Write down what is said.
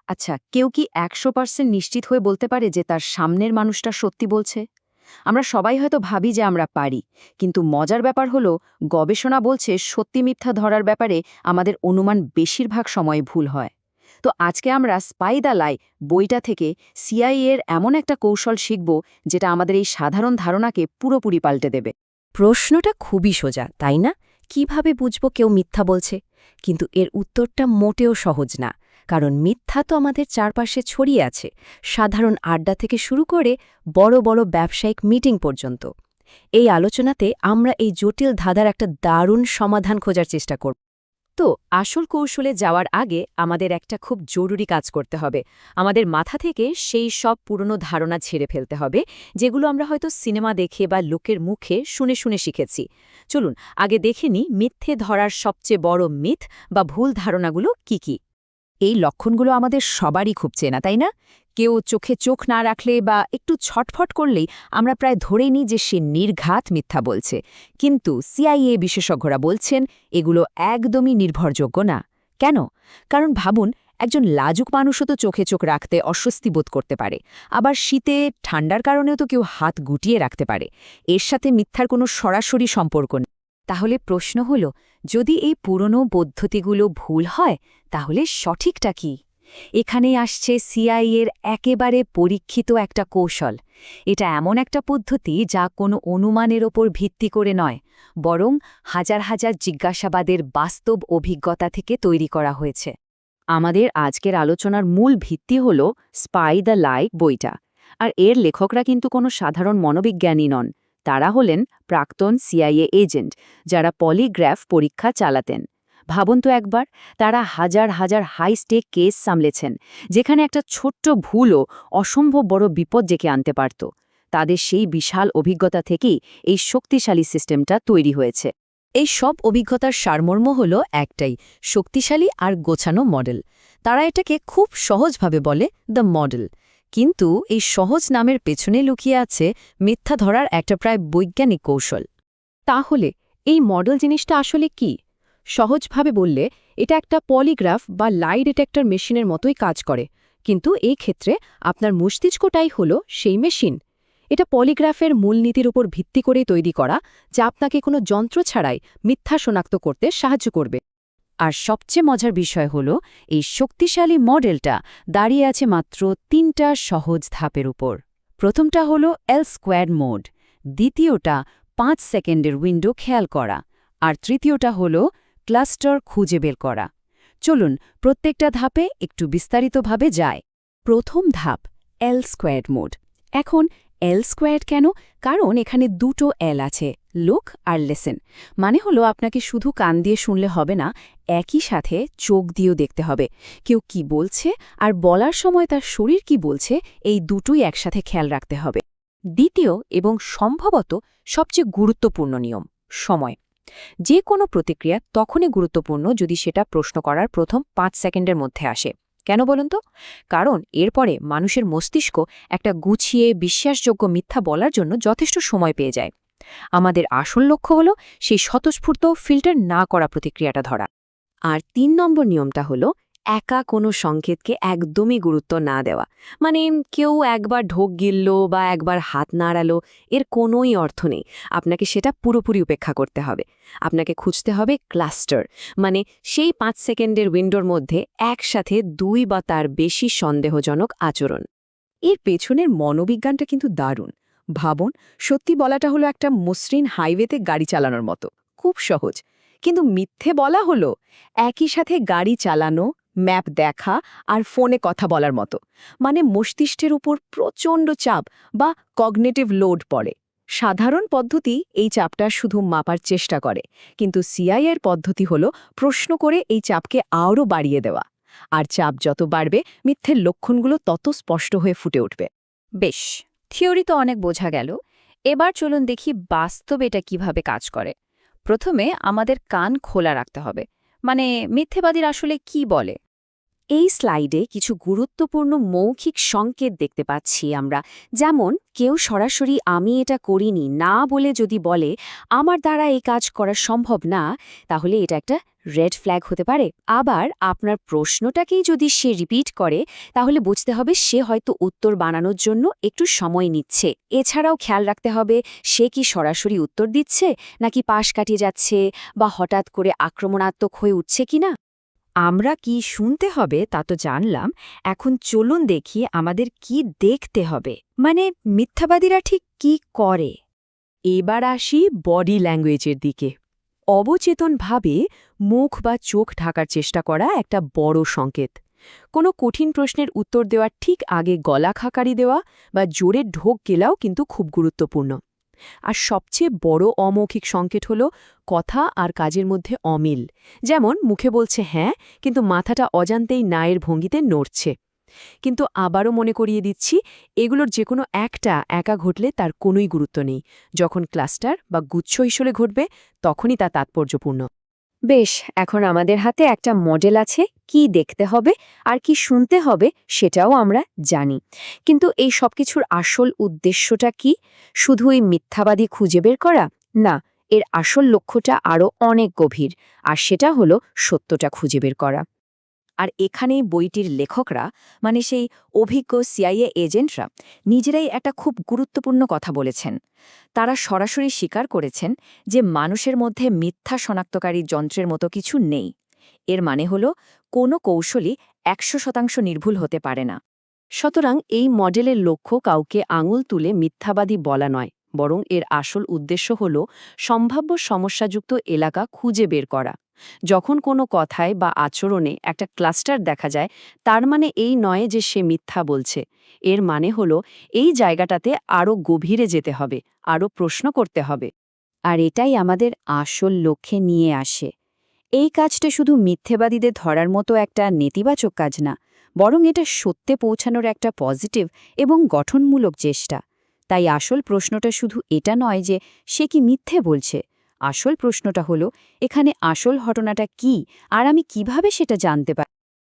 আচ্ছা, কেউ কি ১০০% নিশ্চিত হয়ে বলতে পারে যে তার সামনের মানুষটা সত্যি বলছে? আমরা সবাই হয়তো ভাবি যে আমরা পারি, কিন্তু মজার ব্যাপার হলো গবেষণা বলছে সত্যি মিথ্যা ধরার ব্যাপারে আমাদের অনুমান বেশিরভাগ সময় ভুল হয়। তো আজকে আমরা স্পাই দ্য লাই বইটা থেকে সিআইএ এর এমন একটা কৌশল শিখব যেটা আমাদের এই সাধারণ ধারণাকে পুরোপুরি পাল্টে দেবে। প্রশ্নটা খুবই সোজা, তাই না? কিভাবে বুঝব কেউ মিথ্যা বলছে? কিন্তু এর উত্তরটা মোটেও সহজ না, কারণ মিথ্যা তো আমাদের চারপাশে ছড়িয়ে আছে, সাধারণ আড্ডা থেকে শুরু করে বড় বড় ব্যবসায়িক মিটিং পর্যন্ত। এই আলোচনাতে আমরা এই জটিল ধাঁধার একটা দারুণ সমাধান খোঁজার চেষ্টা করব। তো আসল কৌশলে যাওয়ার আগে আমাদের একটা খুব জরুরি কাজ করতে হবে। আমাদের মাথা থেকে সেই সব পুরনো ধারণা ছেড়ে ফেলতে হবে, যেগুলো আমরা হয়তো সিনেমা দেখে বা লোকের মুখে শুনে শুনে শিখেছি। চলুন আগে দেখে নিই মিথ্যে ধরার সবচেয়ে বড় মিথ বা ভুল ধারণাগুলো কি কি। এই লক্ষণগুলো আমাদের সবারই খুব চেনা, তাই না? কেউ চোখে চোখ না রাখলে বা একটু ছটফট করলেই আমরা প্রায় ধরেই নিই যে সে নির্ঘাত মিথ্যা বলছে। কিন্তু সিআইএ বিশেষজ্ঞরা বলছেন এগুলো একদমই নির্ভরযোগ্য না। কেন? কারণ ভাবুন, একজন লাজুক মানুষও তো চোখে চোখ রাখতে অস্বস্তি বোধ করতে পারে। আবার শীতে ঠান্ডার কারণেও তো কেউ হাত গুটিয়ে রাখতে পারে। এর সাথে মিথ্যার কোনো সরাসরি সম্পর্ক নেই। তাহলে প্রশ্ন হল, যদি এই পুরনো পদ্ধতিগুলো ভুল হয় তাহলে সঠিকটা কি? এখানেই আসছে সিআইএর একেবারে পরীক্ষিত একটা কৌশল। এটা এমন একটা পদ্ধতি যা কোনো অনুমানের ওপর ভিত্তি করে নয়, বরং হাজার হাজার জিজ্ঞাসাবাদের বাস্তব অভিজ্ঞতা থেকে তৈরি করা হয়েছে। আমাদের আজকের আলোচনার মূল ভিত্তি হল স্পাই দ্য লাই বইটা। আর এর লেখকরা কিন্তু কোনো সাধারণ মনোবিজ্ঞানী নন। তারা হলেন প্রাক্তন সিআইএ এজেন্ট, যারা পলিগ্রাফ পরীক্ষা চালাতেন। ভাবুন তো একবার, তারা হাজার হাজার হাই স্টেক কেস সামলেছেন, যেখানে একটা ছোট্ট ভুলও অসম্ভব বড় বিপদ ডেকে আনতে পারত। তাদের সেই বিশাল অভিজ্ঞতা থেকেই এই শক্তিশালী সিস্টেমটা তৈরি হয়েছে। এই সব অভিজ্ঞতার সারমর্ম হল একটাই, শক্তিশালী আর গোছানো মডেল। তারা এটাকে খুব সহজভাবে বলে দ্য মডেল। কিন্তু এই সহজ নামের পেছনে লুকিয়ে আছে মিথ্যা ধরার একটা প্রায় বৈজ্ঞানিক কৌশল। তাহলে এই মডেল জিনিসটা আসলে কি? সহজভাবে বললে এটা একটা পলিগ্রাফ বা লাই ডিটেক্টর মেশিনের মতোই কাজ করে, কিন্তু এই ক্ষেত্রে আপনার মস্তিষ্কটাই হলো সেই মেশিন। এটা পলিগ্রাফের মূলনীতির উপর ভিত্তি করে তৈরি করা, যা আপনাকে কোনো যন্ত্র ছাড়াই মিথ্যা শনাক্ত করতে সাহায্য করবে। আর সবচেয়ে মজার বিষয় হল, এই শক্তিশালী মডেলটা দাঁড়িয়ে আছে মাত্র ৩টা সহজ ধাপের উপর। প্রথমটা হল এল স্কোয়ার মোড, দ্বিতীয়টা ৫ সেকেন্ডের উইন্ডো খেয়াল করা, আর তৃতীয়টা হল ক্লাস্টার খুঁজে বের করা। চলুন প্রত্যেকটা ধাপে একটু বিস্তারিতভাবে যায়। প্রথম ধাপ, এল স্কোয়ার মোড। এখন এল স্কোয়ার কেন? কারণ এখানে দুটো এল আছে, লুক আর লেসেন। মানে হলো আপনাকে শুধু কান দিয়ে শুনলে হবে না, একই সাথে চোখ দিয়েও দেখতে হবে কেউ কি বলছে, আর বলার সময় তার শরীর কি বলছে, এই দুটোই একসাথে খেয়াল রাখতে হবে। দ্বিতীয় এবং সম্ভবত সবচেয়ে গুরুত্বপূর্ণ নিয়ম, সময়। যে কোনো প্রতিক্রিয়া তখনই গুরুত্বপূর্ণ যদি সেটা প্রশ্ন করার প্রথম ৫ সেকেন্ডের মধ্যে আসে। কেন বলুন তো? কারণ এরপরে মানুষের মস্তিষ্ক একটা গুছিয়ে বিশ্বাসযোগ্য মিথ্যা বলার জন্য যথেষ্ট সময় পেয়ে যায়। আমাদের আসল লক্ষ্য হলো সেই স্বতঃস্ফূর্ত ফিল্টার না করা প্রতিক্রিয়াটা ধরা। আর ৩ নম্বর নিয়মটা হলো একা কোনো সংকেতকে একদমই গুরুত্ব না দেওয়া। মানে কেউ একবার ঢোক গিলল বা একবার হাত নাড়ালো, এর কোনোই অর্থ নেই। আপনাকে সেটা পুরোপুরি উপেক্ষা করতে হবে। আপনাকে খুঁজতে হবে ক্লাস্টার, মানে সেই ৫ সেকেন্ডের উইন্ডোর মধ্যে একসাথে ২ বা তার বেশি সন্দেহজনক আচরণ। এর পেছনের মনোবিজ্ঞানটা কিন্তু দারুণ। ভাবুন, সত্যি বলাটা হলো একটা মসৃণ হাইওয়েতে গাড়ি চালানোর মতো, খুব সহজ। কিন্তু মিথ্যে বলা হলো একই সাথে গাড়ি চালানো, ম্যাপ দেখা আর ফোনে কথা বলার মতো। মানে মস্তিষ্কের উপর প্রচণ্ড চাপ বা কগনিটিভ লোড পড়ে। সাধারণ পদ্ধতি এই চাপটা শুধু মাপার চেষ্টা করে, কিন্তু সিআইএর পদ্ধতি হলো প্রশ্ন করে এই চাপকে আরও বাড়িয়ে দেওয়া। আর চাপ যত বাড়বে, মিথ্যের লক্ষণগুলো তত স্পষ্ট হয়ে ফুটে উঠবে। বেশ, থিওরি তো অনেক বোঝা গেল। এবার চলুন দেখি বাস্তবে এটা কিভাবে কাজ করে। প্রথমে আমাদের কান খোলা রাখতে হবে। মানে মিথ্যেবাদীর আসলে কি বলে। এই স্লাইডে কিছু গুরুত্বপূর্ণ মৌখিক সংকেত দেখতে পাচ্ছি আমরা। যেমন কেউ সরাসরি আমি এটা করিনি না বলে যদি বলে আমার দ্বারা এই কাজ করা সম্ভব না, তাহলে এটা একটা রেড ফ্ল্যাগ হতে পারে। আবার আপনার প্রশ্নটাকেই যদি সে রিপিট করে তাহলে বুঝতে হবে সে হয়তো উত্তর বানানোর জন্য একটু সময় নিচ্ছে। এছাড়াও খেয়াল রাখতে হবে সে কি সরাসরি উত্তর দিচ্ছে নাকি পাশ কাটিয়ে যাচ্ছে বা হঠাৎ করে আক্রমণাত্মক হয়ে উঠছে কিনা। আমরা কি শুনতে হবে তা তো জানলাম, এখন চলুন দেখি আমাদের কি দেখতে হবে, মানে মিথ্যাবাদীরা ঠিক কি করে। এবার আসি বডি ল্যাঙ্গুয়েজের দিকে। অবচেতনভাবে মুখ বা চোখ ঢাকার চেষ্টা করা একটা বড় সংকেত। কোনো কঠিন প্রশ্নের উত্তর দেওয়ার ঠিক আগে গলা খাকারি দেওয়া বা জোরে ঢোক গেলাও কিন্তু খুব গুরুত্বপূর্ণ। আর সবচেয়ে বড় অমৌখিক সংকেত হল কথা আর কাজের মধ্যে অমিল, যেমন মুখে বলছে হ্যাঁ কিন্তু মাথাটা অজান্তেই নায়ের ভঙ্গিতে নড়ছে। কিন্তু আবারও মনে করিয়ে দিচ্ছি, এগুলোর যে কোনো একটা একা ঘটলে তার কোনোই গুরুত্ব নেই। যখন ক্লাস্টার বা গুচ্ছ হিসেবে ঘটবে তখনই তা তাৎপর্যপূর্ণ। বেশ, এখন আমাদের হাতে একটা মডেল আছে, কি দেখতে হবে আর কি শুনতে হবে সেটাও আমরা জানি। কিন্তু এই সবকিছুর আসল উদ্দেশ্যটা কি? শুধুই মিথ্যাবাদী খুঁজে বের করা? না, এর আসল লক্ষ্যটা আরও অনেক গভীর, আর সেটা হলো সত্যটা খুঁজে বের করা। আর এখানেই বইটির লেখকরা, মানে সেই অভিজ্ঞ সিআইএ এজেন্টরা, নিজেরাই একটা খুব গুরুত্বপূর্ণ কথা বলেছেন। তারা সরাসরি স্বীকার করেছেন যে মানুষের মধ্যে মিথ্যা শনাক্তকারী যন্ত্রের মতো কিছু নেই। এর মানে হল কোনো কৌশলই 100% নির্ভুল হতে পারে না। সুতরাং এই মডেলের লক্ষ্য কাউকে আঙুল তুলে মিথ্যাবাদী বলা নয়, বরং এর আসল উদ্দেশ্য হল সম্ভাব্য সমস্যাযুক্ত এলাকা খুঁজে বের করা। যখন কোনো কথায় বা আচরণে একটা ক্লাস্টার দেখা যায়, তার মানে এই নয় যে সে মিথ্যা বলছে। এর মানে হল এই জায়গাটাতে আরও গভীরে যেতে হবে, আরও প্রশ্ন করতে হবে। আর এটাই আমাদের আসল লক্ষ্যে নিয়ে আসে। এই কাজটা শুধু মিথ্যেবাদীদের ধরার মতো একটা নেতিবাচক কাজ না, বরং এটা সত্যে পৌঁছানোর একটা পজিটিভ এবং গঠনমূলক চেষ্টা। তাই আসল প্রশ্নটা শুধু এটা নয় যে সে কি মিথ্যে বলছে। আসল প্রশ্নটা হলো, এখানে আসল ঘটনাটা কি আর আমি কিভাবে সেটা জানতে পারি।